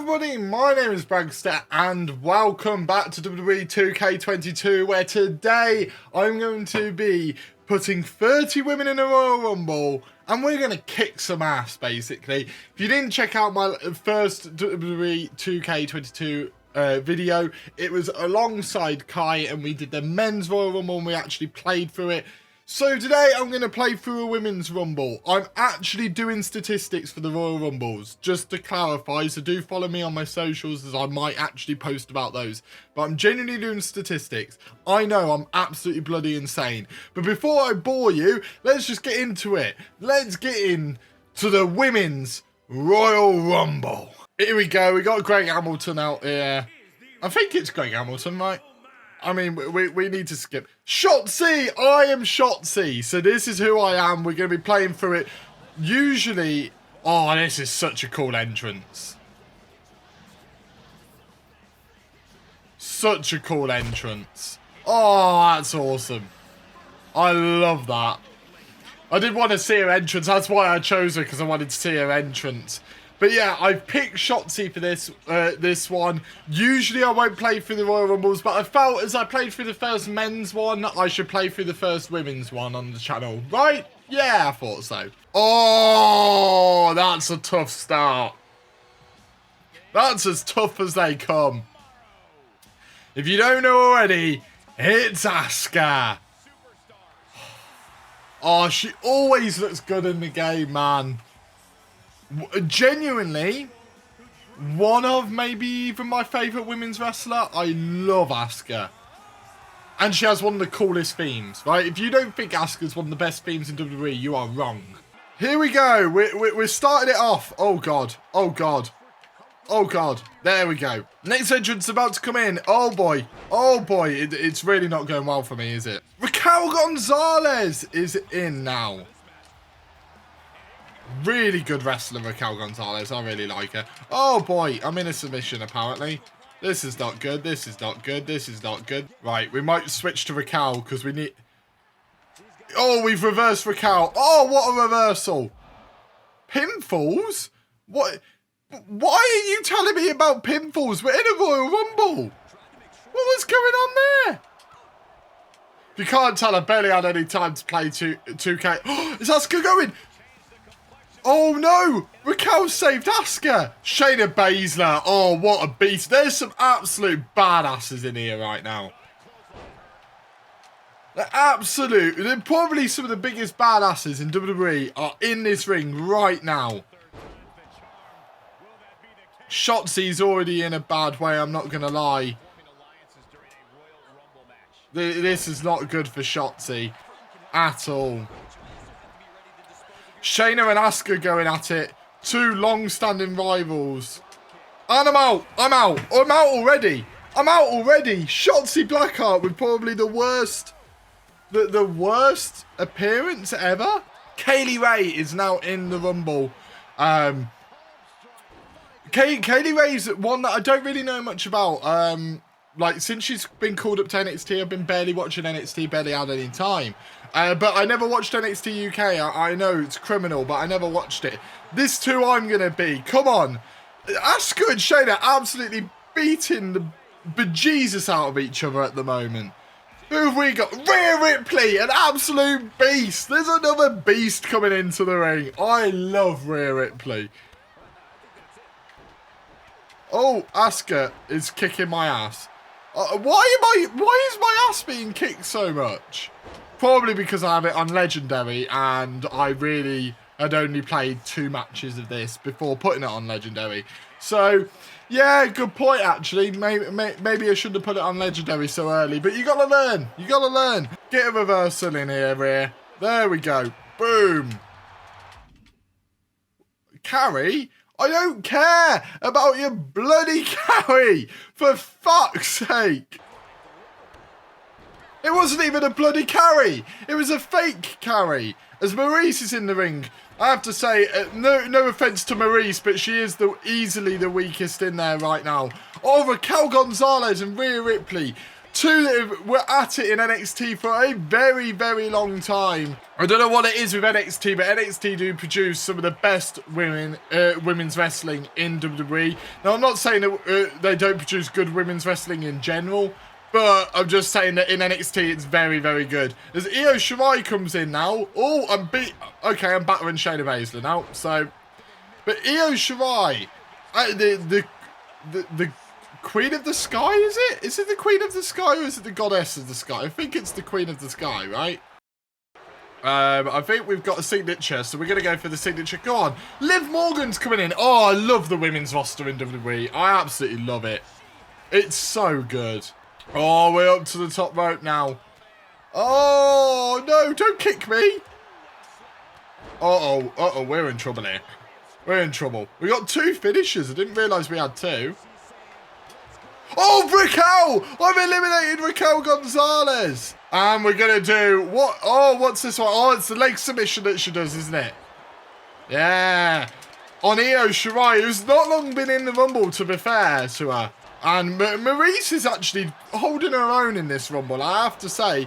everybody, my name is Bragster and welcome back to WWE 2K22, where today I'm going to be putting 30 women in a Royal Rumble and we're going to kick some ass basically. If you didn't check out my first WWE 2K22 video, it was alongside Kai and we did the men's Royal Rumble and we actually played through it. So today I'm going to play through a women's rumble. I'm actually doing statistics for the Royal Rumbles, just to clarify, so do follow me on my socials as I might actually post about those. But I'm genuinely doing statistics. I know I'm absolutely bloody insane. But before I bore you, let's just get into it. Let's get into the women's Royal Rumble. Here we go, we got Greg Hamilton out here. I think it's Greg Hamilton, right? I mean, we need to skip. Shotzi! I am Shotzi. So this is who I am. We're going to be playing through it. Usually... Oh, this is such a cool entrance. Such a cool entrance. Oh, that's awesome. I love that. I did want to see her entrance. That's why I chose her, because I wanted to see her entrance. But yeah, I've picked Shotzi for this one. Usually I won't play through the Royal Rumbles, but I felt as I played through the first men's one, I should play through the first women's one on the channel. Right? Yeah, I thought so. Oh, that's a tough start. That's as tough as they come. If you don't know already, it's Asuka. Oh, she always looks good in the game, man. Genuinely, one of maybe even my favourite women's wrestler. I love Asuka. And she has one of the coolest themes, right? If you don't think Asuka's one of the best themes in WWE, you are wrong. Here we go. We're starting it off. Oh, God. Oh, God. Oh, God. There we go. Next entrance about to come in. Oh, boy. Oh, boy. It's really not going well for me, is it? Raquel Gonzalez is in now. Really good wrestler, Raquel Gonzalez. I really like her. Oh, boy. I'm in a submission, apparently. This is not good. This is not good. This is not good. Right, we might switch to Raquel because we need... Oh, we've reversed Raquel. Oh, what a reversal. Pinfalls? What? Why are you telling me about pinfalls? We're in a Royal Rumble. What was going on there? If you can't tell, I barely had any time to play 2K. Oh, is Asuka going? Oh no! Raquel saved Asuka! Shayna Basler. Oh, what a beast. There's some absolute badasses in here right now. They're probably some of the biggest badasses in WWE are in this ring right now. Shotzi's already in a bad way, I'm not going to lie. This is not good for Shotzi at all. Shayna and Asuka going at it. Two long-standing rivals. And I'm out. I'm out. I'm out already. I'm out already. Shotzi Blackheart with probably the worst... The worst appearance ever. Kaylie Ray is now in the Rumble. Kaylie Ray's one that I don't really know much about. Like, since she's been called up to NXT, I've been barely watching NXT, barely had any time. But I never watched NXT UK. I know it's criminal, but I never watched it. This too I'm going to be. Come on. Asuka and Shayna absolutely beating the bejesus out of each other at the moment. Who have we got? Rhea Ripley, an absolute beast. There's another beast coming into the ring. I love Rhea Ripley. Oh, Asuka is kicking my ass. Why is my ass being kicked so much? Probably because I have it on Legendary and I really had only played 2 matches of this before putting it on Legendary. So, yeah, good point actually. Maybe I shouldn't have put it on Legendary so early, but you gotta learn. You gotta learn. Get a reversal in here, Rhea. There we go. Boom. Carry? I don't care about your bloody carry, for fuck's sake. It wasn't even a bloody carry. It was a fake carry. As Maurice is in the ring, I have to say, no offence to Maurice, but she is easily the weakest in there right now. Oh, Raquel Gonzalez and Rhea Ripley. two that were at it in NXT for a very, very long time. I don't know what it is with NXT, but NXT do produce some of the best women's wrestling in WWE. Now, I'm not saying that they don't produce good women's wrestling in general, but I'm just saying that in NXT, it's very, very good. As Io Shirai comes in now. Oh, I'm battering Shayna Basler now. So, but Io Shirai, the Queen of the Sky, is it? Is it the Queen of the Sky or is it the Goddess of the Sky? I think it's the Queen of the Sky, right? I think we've got a signature, so we're going to go for the signature. Go on. Liv Morgan's coming in. Oh, I love the women's roster in WWE. I absolutely love it. It's so good. Oh, we're up to the top rope now. Oh, no, don't kick me. Uh-oh, we're in trouble here. We're in trouble. We got two finishers. I didn't realise we had two. Oh, Raquel! I've eliminated Raquel Gonzalez. And we're going to do... what? Oh, what's this one? Oh, it's the leg submission that she does, isn't it? Yeah. On Io Shirai, who's not long been in the Rumble, to be fair to her. And Maurice is actually holding her own in this Rumble, I have to say.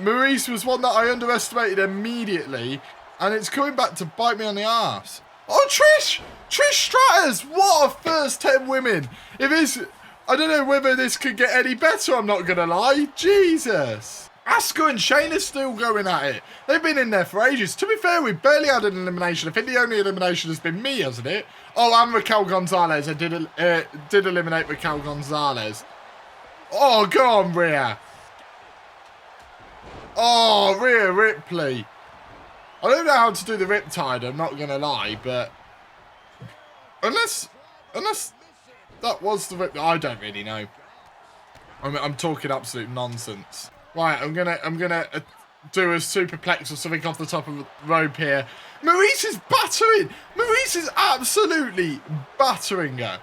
Maurice was one that I underestimated immediately. And it's coming back to bite me on the arse. Oh, Trish! Trish Stratus! What a first 10 women. If it's... I don't know whether this could get any better, I'm not going to lie. Jesus. Asuka and Shayna still going at it. They've been in there for ages. To be fair, we barely had an elimination. I think the only elimination has been me, hasn't it? Oh, and Raquel Gonzalez. I did eliminate Raquel Gonzalez. Oh, go on, Rhea. Oh, Rhea Ripley. I don't know how to do the Riptide, I'm not going to lie, but... Unless... That was the rip. I don't really know. I'm talking absolute nonsense. Right, I'm gonna do a superplex or something off the top of the rope here. Maurice is battering. Maurice is absolutely battering her.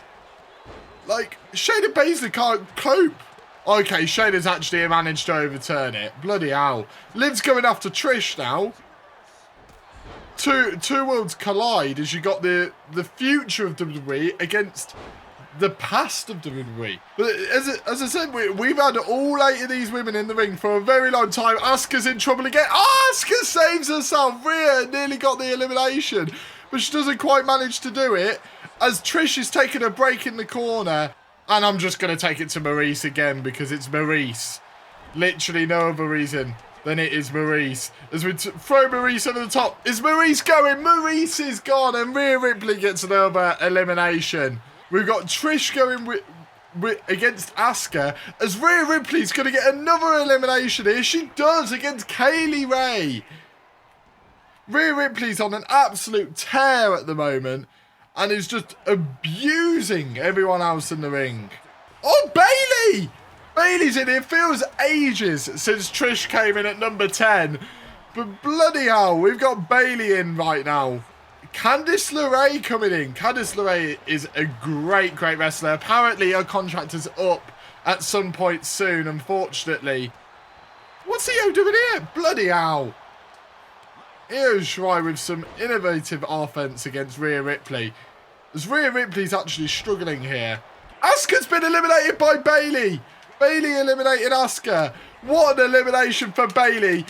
Like, Shayna Basler can't cope. Okay, Shayna's actually managed to overturn it. Bloody hell. Liv's going after Trish now. Two worlds collide as you got the future of WWE against the past of WWE. But as I said, we've had all 8 of these women in the ring for a very long time. Asuka's in trouble again. Oh, Asuka saves herself. Rhea nearly got the elimination, but she doesn't quite manage to do it as Trish is taking a break in the corner. And I'm just going to take it to Maurice again because it's Maurice. Literally no other reason than it is Maurice. As we throw Maurice over the top. Is Maurice going? Maurice is gone and Rhea Ripley gets another elimination. We've got Trish going against Asuka as Rhea Ripley's going to get another elimination here. She does against Kaylie Ray. Rhea Ripley's on an absolute tear at the moment and is just abusing everyone else in the ring. Oh, Bayley! Bayley's in here. It feels ages since Trish came in at number 10. But bloody hell, we've got Bayley in right now. Candice LeRae coming in. Candice LeRae is a great wrestler. Apparently her contract is up at some point soon, unfortunately. What's Io doing here? Bloody hell. Io Shirai with some innovative offense against Rhea Ripley. As Rhea Ripley's actually struggling here. Asuka's been eliminated by Bayley. Bayley eliminated Asuka. What an elimination for Bayley.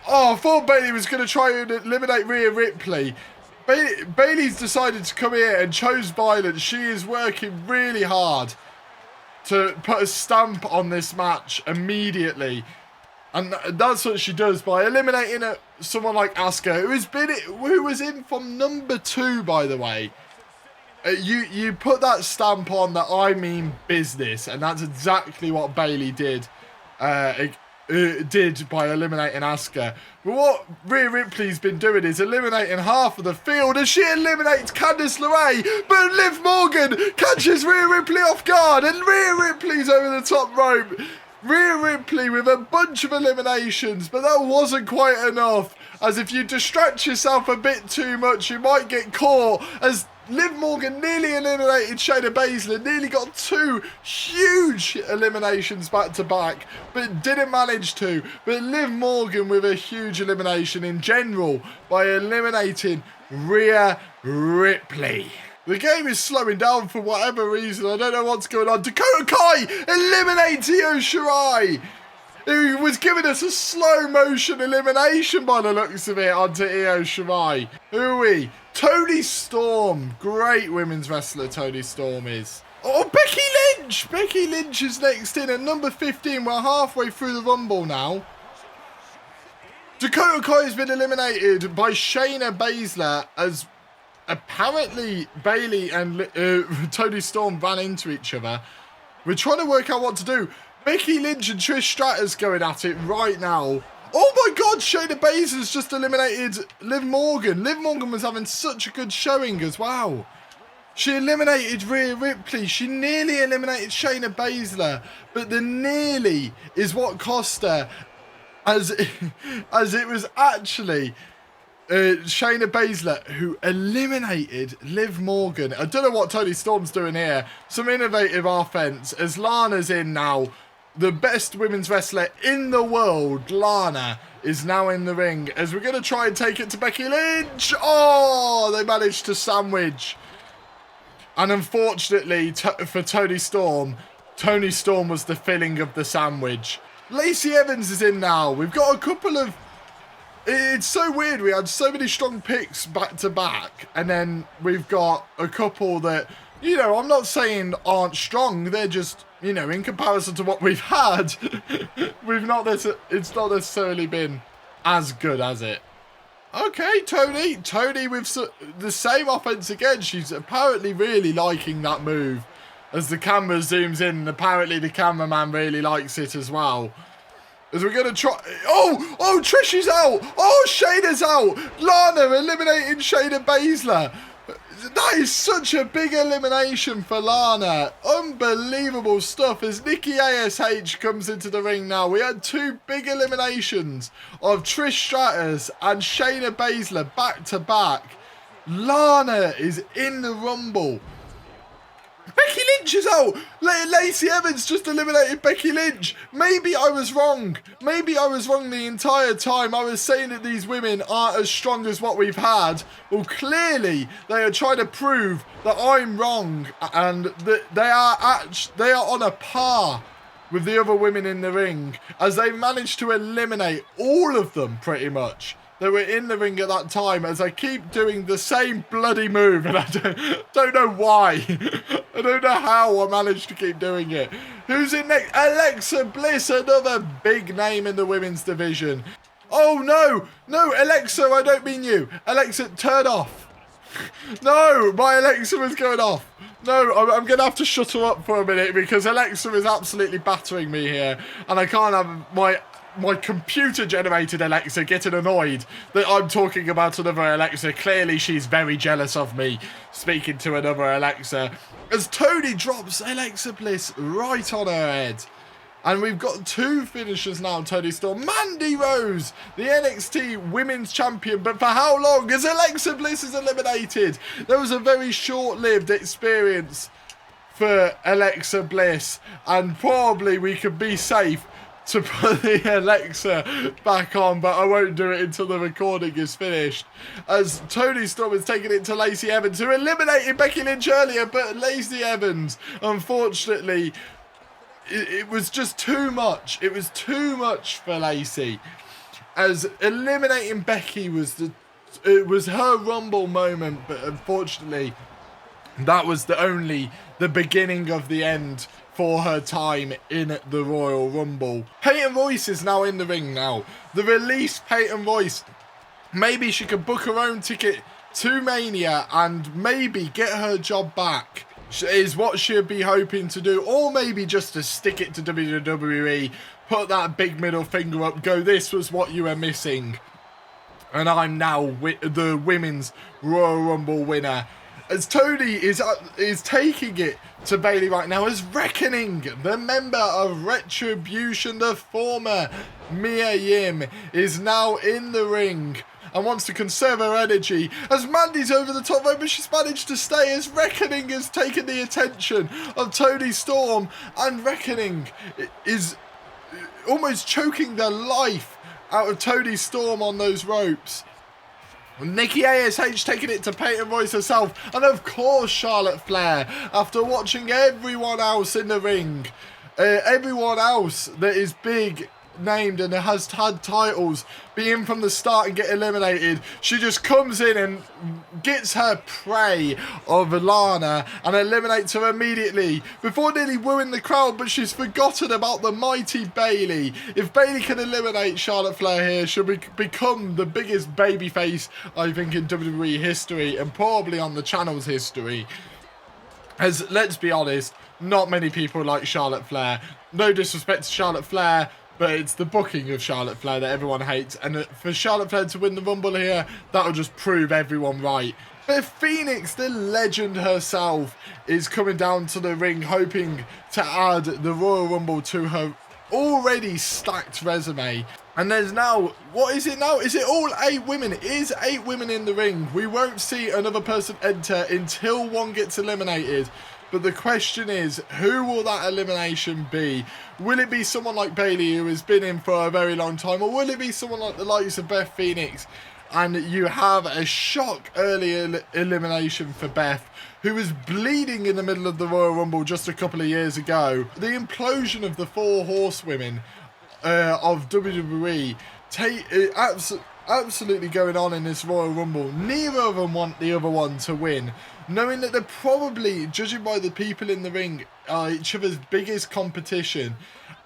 Oh, I thought Bayley was going to try and eliminate Rhea Ripley. Bayley's decided to come here and chose violence. She is working really hard to put a stamp on this match immediately. And that's what she does by eliminating someone like Asuka, who was in from number 2, by the way. You put that stamp on that I mean business, and that's exactly what Bayley did. Did by eliminating Asuka. But what Rhea Ripley's been doing is eliminating half of the field as she eliminates Candice LeRae, but Liv Morgan catches Rhea Ripley off guard and Rhea Ripley's over the top rope. Rhea Ripley with a bunch of eliminations, but that wasn't quite enough, as if you distract yourself a bit too much you might get caught, as Liv Morgan nearly eliminated Shayna Basler, nearly got 2 huge eliminations back to back, but didn't manage to. But Liv Morgan with a huge elimination in general by eliminating Rhea Ripley. The game is slowing down for whatever reason. I don't know what's going on. Dakota Kai eliminates Io Shirai. It was giving us a slow motion elimination by the looks of it onto Io Shirai. Who are we? Toni Storm. Great women's wrestler Toni Storm is. Oh, Becky Lynch. Becky Lynch is next in at number 15. We're halfway through the Rumble now. Dakota Kai has been eliminated by Shayna Basler as apparently Bayley and Toni Storm ran into each other. We're trying to work out what to do. Becky Lynch and Trish Stratus going at it right now. Oh my God, Shayna Baszler's just eliminated Liv Morgan. Liv Morgan was having such a good showing as well. She eliminated Rhea Ripley. She nearly eliminated Shayna Baszler. But the nearly is what cost her. As it was actually Shayna Baszler who eliminated Liv Morgan. I don't know what Toni Storm's doing here. Some innovative offense as Lana's in now. The best women's wrestler in the world, Lana, is now in the ring. As we're going to try and take it to Becky Lynch. Oh, they managed to sandwich. And unfortunately for Toni Storm was the filling of the sandwich. Lacey Evans is in now. We've got a couple of... It's so weird. We had so many strong picks back to back. And then we've got a couple that, you know, I'm not saying aren't strong. They're just, you know, in comparison to what we've had, it's not necessarily been as good as it. Okay, Toni with the same offense again. She's apparently really liking that move. As the camera zooms in, and apparently the cameraman really likes it as well. As we're going to try... Oh, Trish is out. Oh, Shayna's out. Lana eliminating Shayna Baszler. That is such a big elimination for Lana. Unbelievable stuff as Nikki ASH comes into the ring now. We had two big eliminations of Trish Stratus and Shayna Baszler back to back. Lana is in the Rumble. Becky Lynch is out. Lacey Evans just eliminated Becky Lynch. Maybe I was wrong. Maybe I was wrong the entire time. I was saying that these women aren't as strong as what we've had. Well, clearly they are trying to prove that I'm wrong and that they are on a par with the other women in the ring as they managed to eliminate all of them pretty much. They were in the ring at that time as I keep doing the same bloody move and I don't know why. I don't know how I managed to keep doing it. Who's in next? Alexa Bliss, another big name in the women's division. Oh no, Alexa, I don't mean you. Alexa, turn off. No, my Alexa is going off. No, I'm going to have to shut her up for a minute because Alexa is absolutely battering me here and I can't have my computer-generated Alexa getting annoyed that I'm talking about another Alexa. Clearly, she's very jealous of me speaking to another Alexa. As Toni drops Alexa Bliss right on her head. And we've got two finishers now, Toni Storm. Mandy Rose, the NXT Women's Champion. But for how long? As Alexa Bliss is eliminated. There was a very short-lived experience for Alexa Bliss. And probably we could be safe to put the Alexa back on, but I won't do it until the recording is finished. As Toni Storm is taking it to Lacey Evans, who eliminated Becky Lynch earlier, but Lacey Evans, unfortunately, it was just too much. It was too much for Lacey. As eliminating Becky it was her Rumble moment, but unfortunately, that was the beginning of the end for her time in the Royal Rumble. Peyton Royce is now in the ring now. The released Peyton Royce. Maybe she could book her own ticket to Mania and maybe get her job back. Is what she'd be hoping to do. Or maybe just to stick it to WWE. Put that big middle finger up. Go, this was what you were missing. And I'm now the Women's Royal Rumble winner. As Toni is taking it to Bayley right now as Reckoning, the member of Retribution, the former Mia Yim, is now in the ring and wants to conserve her energy as Mandy's over the top rope, but she's managed to stay as Reckoning has taken the attention of Toni Storm, and Reckoning is almost choking the life out of Toni Storm on those ropes. Nikki ASH taking it to Peyton Royce herself, and of course Charlotte Flair, after watching everyone else in the ring, everyone else that is big named and has had titles be in from the start and get eliminated, she just comes in and gets her prey of Lana and eliminates her immediately before nearly wooing the crowd, but she's forgotten about the mighty Bayley. If Bayley can eliminate Charlotte Flair here, she'll become the biggest babyface, I think, in WWE history and probably on the channel's history. As, let's be honest, not many people like Charlotte Flair. No disrespect to Charlotte Flair, but it's the booking of Charlotte Flair that everyone hates. And for Charlotte Flair to win the Rumble here, that'll just prove everyone right. Beth Phoenix, the legend herself, is coming down to the ring, hoping to add the Royal Rumble to her already stacked resume. And there's now, what is it now? Is it all 8 women? It is 8 women in the ring. We won't see another person enter until one gets eliminated. But the question is, who will that elimination be? Will it be someone like Bayley, who has been in for a very long time? Or will it be someone like the likes of Beth Phoenix? And you have a shock early elimination for Beth, who was bleeding in the middle of the Royal Rumble just a couple of years ago. The implosion of the 4 horsewomen of WWE absolutely going on in this Royal Rumble. Neither of them want the other one to win, knowing that they're probably, judging by the people in the ring, each other's biggest competition.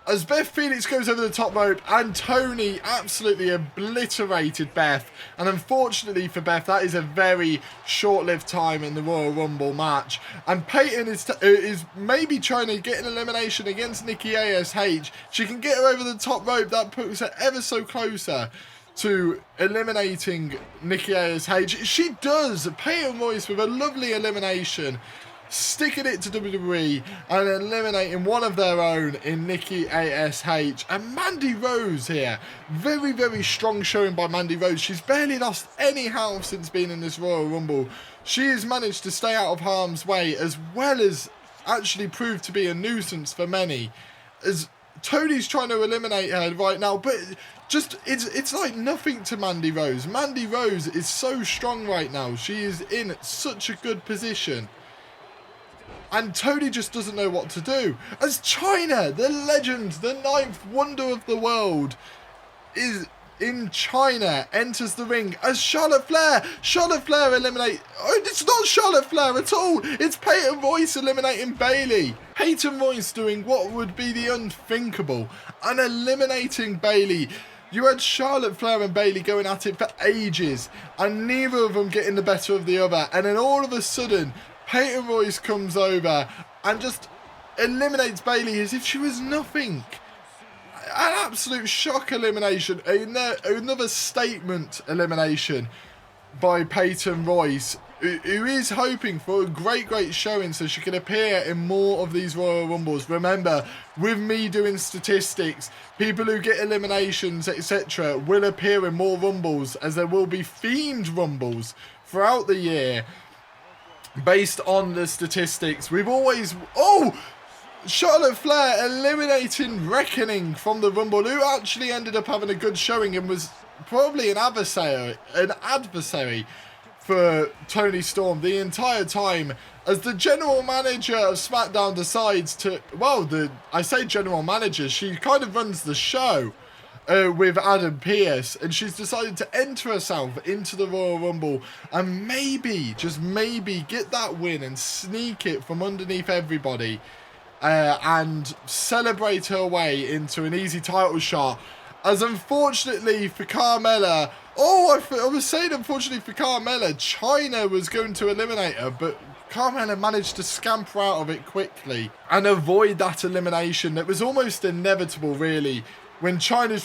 As Beth Phoenix goes over the top rope and Tony absolutely obliterated Beth. And unfortunately for Beth, that is a very short-lived time in the Royal Rumble match. And Peyton is maybe trying to get an elimination against Nikki ASH. She can get her over the top rope. That puts her ever so closer to eliminating Nikki ASH. She does. Peyton Royce with a lovely elimination, sticking it to WWE and eliminating one of their own in Nikki ASH. And Mandy Rose here. Very, very strong showing by Mandy Rose. She's barely lost any health since being in this Royal Rumble. She has managed to stay out of harm's way, as well as actually prove to be a nuisance for many. As Tony's trying to eliminate her right now, but just it's like nothing to Mandy Rose. Mandy Rose is so strong right now. She is in such a good position. And Tony just doesn't know what to do. As China, the legend, the 9th wonder of the world, is in China, enters the ring as Charlotte Flair eliminate. Oh, it's not Charlotte Flair at all. It's Peyton Royce eliminating Bayley. Peyton Royce doing what would be the unthinkable and eliminating Bayley. You had Charlotte Flair and Bayley going at it for ages, and neither of them getting the better of the other. And then all of a sudden, Peyton Royce comes over and just eliminates Bayley as if she was nothing. An absolute shock elimination. Another statement elimination by Peyton Royce, who is hoping for a great showing so she can appear in more of these Royal Rumbles. Remember, with me doing statistics, people who get eliminations, etc., will appear in more Rumbles, as there will be themed Rumbles throughout the year based on the statistics. We've always... Oh! Charlotte Flair eliminating Reckoning from the Rumble, who actually ended up having a good showing and was probably an adversary for Toni Storm the entire time, as the general manager of SmackDown decides to, well, I say general manager, she kind of runs the show with Adam Pearce, and she's decided to enter herself into the Royal Rumble and maybe, just maybe, get that win and sneak it from underneath everybody. And celebrate her way into an easy title shot. As unfortunately for Carmella, I was saying unfortunately for Carmella, China was going to eliminate her, but Carmella managed to scamper out of it quickly and avoid that elimination that was almost inevitable, really. When China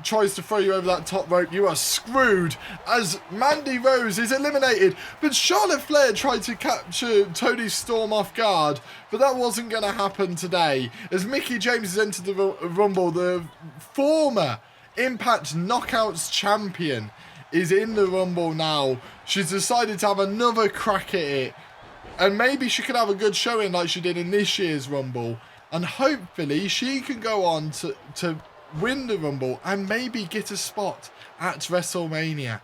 tries to throw you over that top rope, you are screwed, as Mandy Rose is eliminated. But Charlotte Flair tried to capture Toni Storm off guard, but that wasn't going to happen today. As Mickie James has entered the Rumble, the former Impact Knockouts champion is in the Rumble now. She's decided to have another crack at it, and maybe she could have a good showing like she did in this year's Rumble. And hopefully she can go on to win the Rumble and maybe get a spot at WrestleMania.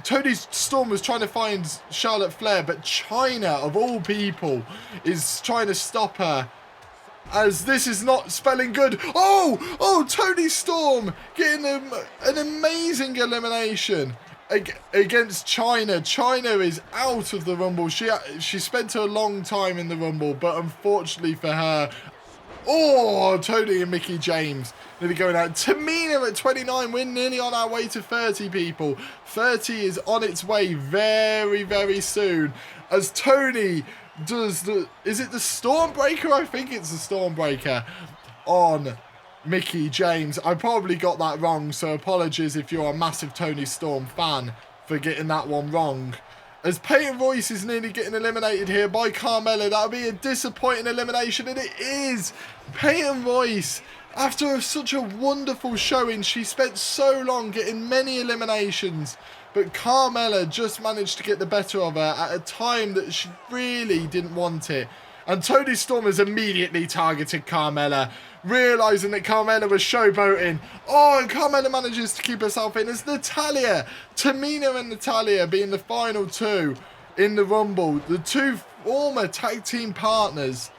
Toni Storm was trying to find Charlotte Flair, but China, of all people, is trying to stop her. As this is not spelling good. Oh, Toni Storm getting an amazing elimination against China. China is out of the Rumble. She spent a long time in the Rumble, but unfortunately for her, Toni and Mickie James nearly going out. Tamina at 29. We're nearly on our way to 30, people. 30 is on its way very, very soon. As Toni does is it the Stormbreaker? I think it's the Stormbreaker on Mickie James. I probably got that wrong, so apologies if you're a massive Toni Storm fan for getting that one wrong. As Peyton Royce is nearly getting eliminated here by Carmella. That'll be a disappointing elimination, and it is. Peyton Royce, after such a wonderful showing, she spent so long getting many eliminations, but Carmella just managed to get the better of her at a time that she really didn't want it. And Toni Storm has immediately targeted Carmella, realising that Carmella was showboating. And Carmella manages to keep herself in as Tamina and Natalya being the final two in the Rumble. The two former tag team partners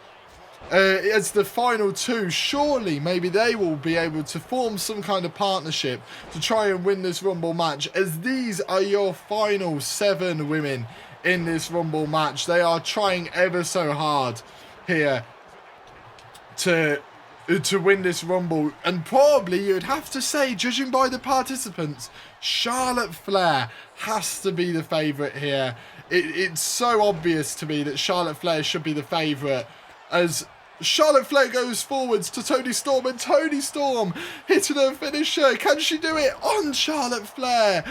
as the final two. Surely maybe they will be able to form some kind of partnership to try and win this Rumble match, as these are your final 7 women in this Rumble match. They are trying ever so hard here to win this Rumble, and probably you'd have to say, judging by the participants, Charlotte Flair has to be the favourite here. It's so obvious to me that Charlotte Flair should be the favourite, as Charlotte Flair goes forwards to Toni Storm, and Toni Storm hitting her finisher. Can she do it on Charlotte Flair?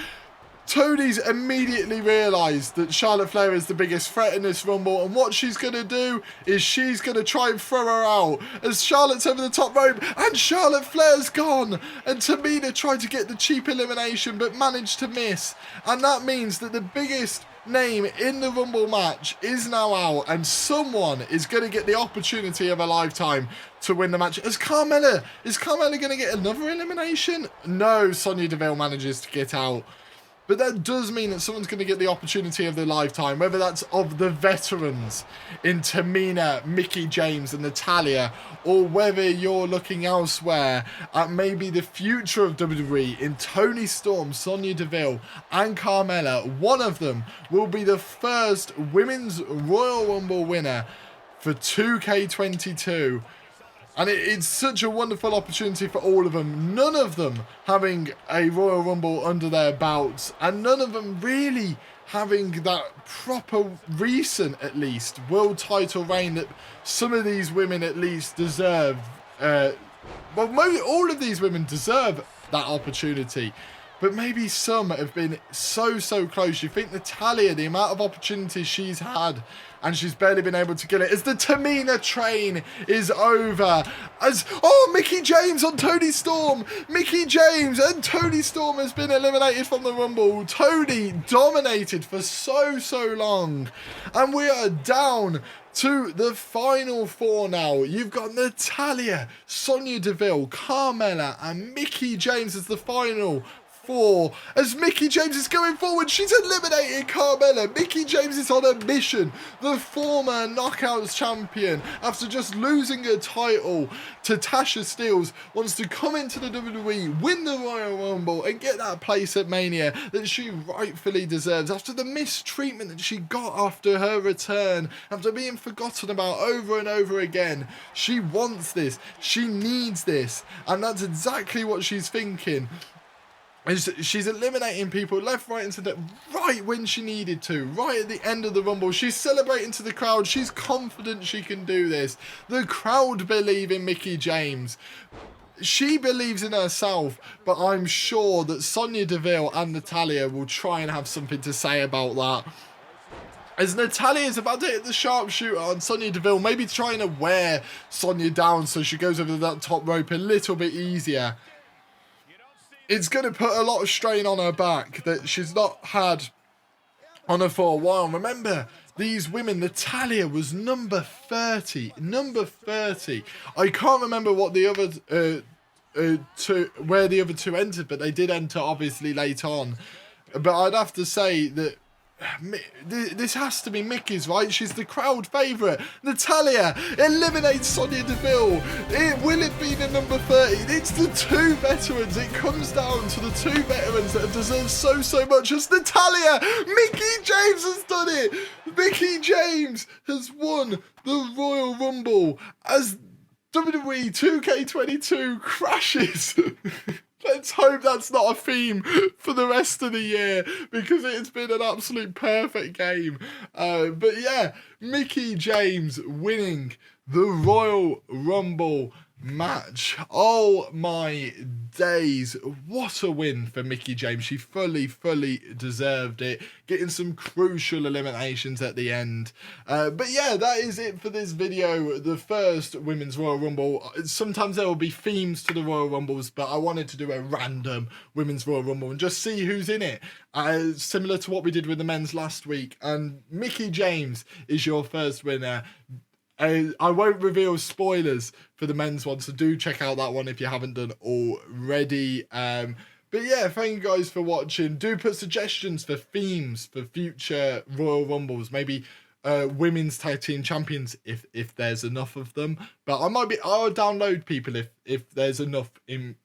Toni's immediately realised that Charlotte Flair is the biggest threat in this Rumble, and what she's going to do is she's going to try and throw her out, as Charlotte's over the top rope, and Charlotte Flair's gone, and Tamina tried to get the cheap elimination but managed to miss, and that means that the biggest name in the Rumble match is now out, and someone is going to get the opportunity of a lifetime to win the match. Is Carmella going to get another elimination? No, Sonya Deville manages to get out. But that does mean that someone's going to get the opportunity of their lifetime, whether that's of the veterans in Tamina, Mickie James and Natalya, or whether you're looking elsewhere at maybe the future of WWE in Toni Storm, Sonya Deville and Carmella. One of them will be the first Women's Royal Rumble winner for 2K22. And it's such a wonderful opportunity for all of them. None of them having a Royal Rumble under their belts, and none of them really having that proper, recent at least, world title reign that some of these women at least deserve. All of these women deserve that opportunity. But maybe some have been so close. You think Natalya, the amount of opportunities she's had, and she's barely been able to get it, as the Tamina train is over. Mickie James on Toni Storm. Mickie James and Toni Storm has been eliminated from the Rumble. Toni dominated for so long. And we are down to the final 4 now. You've got Natalya, Sonya Deville, Carmella and Mickie James as the final 4. As Mickie James is going forward, she's eliminated Carmella. Mickie James is on a mission. The former Knockouts champion, after just losing her title to Tasha Steelz, wants to come into the WWE, win the Royal Rumble and get that place at Mania that she rightfully deserves after the mistreatment that she got after her return, after being forgotten about over and over again. She wants this. She needs this. And that's exactly what she's thinking. She's eliminating people left, right and centre, right when she needed to, right at the end of the Rumble. She's celebrating to the crowd. She's confident she can do this. The crowd believe in Mickie James. She believes in herself, but I'm sure that Sonya Deville and Natalya will try and have something to say about that. As Natalya is about to hit the sharpshooter on Sonya Deville, maybe trying to wear Sonya down so she goes over that top rope a little bit easier. It's going to put a lot of strain on her back that she's not had on her for a while. Remember, these women, Natalya was number 30. Number 30. I can't remember what the other where the other two entered, but they did enter obviously late on. But I'd have to say that this has to be Mickey's, right? She's the crowd favourite. Natalya eliminates Sonya Deville. Will it be the number 30? It's the two veterans. It comes down to the two veterans that deserve so much as Natalya. Mickie James has done it. Mickie James has won the Royal Rumble as WWE 2K22 crashes. Let's hope that's not a theme for the rest of the year, because it's been an absolute perfect game. But yeah, Mickie James winning the Royal Rumble match. Oh my days, what a win for Mickie James. She fully deserved it, getting some crucial eliminations at the end. But yeah, that is it for this video, the first Women's Royal Rumble. Sometimes there will be themes to the Royal Rumbles, but I wanted to do a random Women's Royal Rumble and just see who's in it, similar to what we did with the men's last week. And Mickie James is your first winner. I won't reveal spoilers for the men's one, so do check out that one if you haven't done already. But yeah, thank you guys for watching. Do put suggestions for themes for future Royal Rumbles, maybe women's tag team champions if there's enough of them. But I'll download people if there's enough in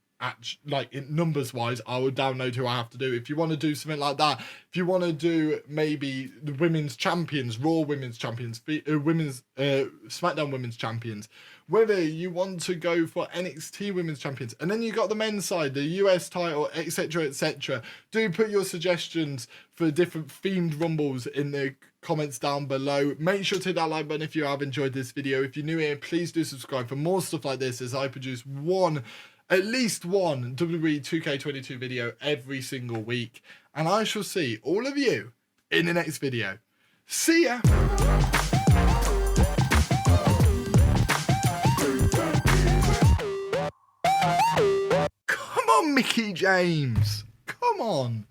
numbers wise. I will download who I have to do. If you want to do something like that, if you want to do maybe the women's champions, Raw women's champions, women's SmackDown women's champions, whether you want to go for NXT women's champions, and then you got the men's side, the US title, etc. Do put your suggestions for different themed rumbles in the comments down below. Make sure to hit that like button if you have enjoyed this video. If you're new here, please do subscribe for more stuff like this, as I produce at least one WWE 2K22 video every single week. And I shall see all of you in the next video. See ya! Come on, Mickie James! Come on!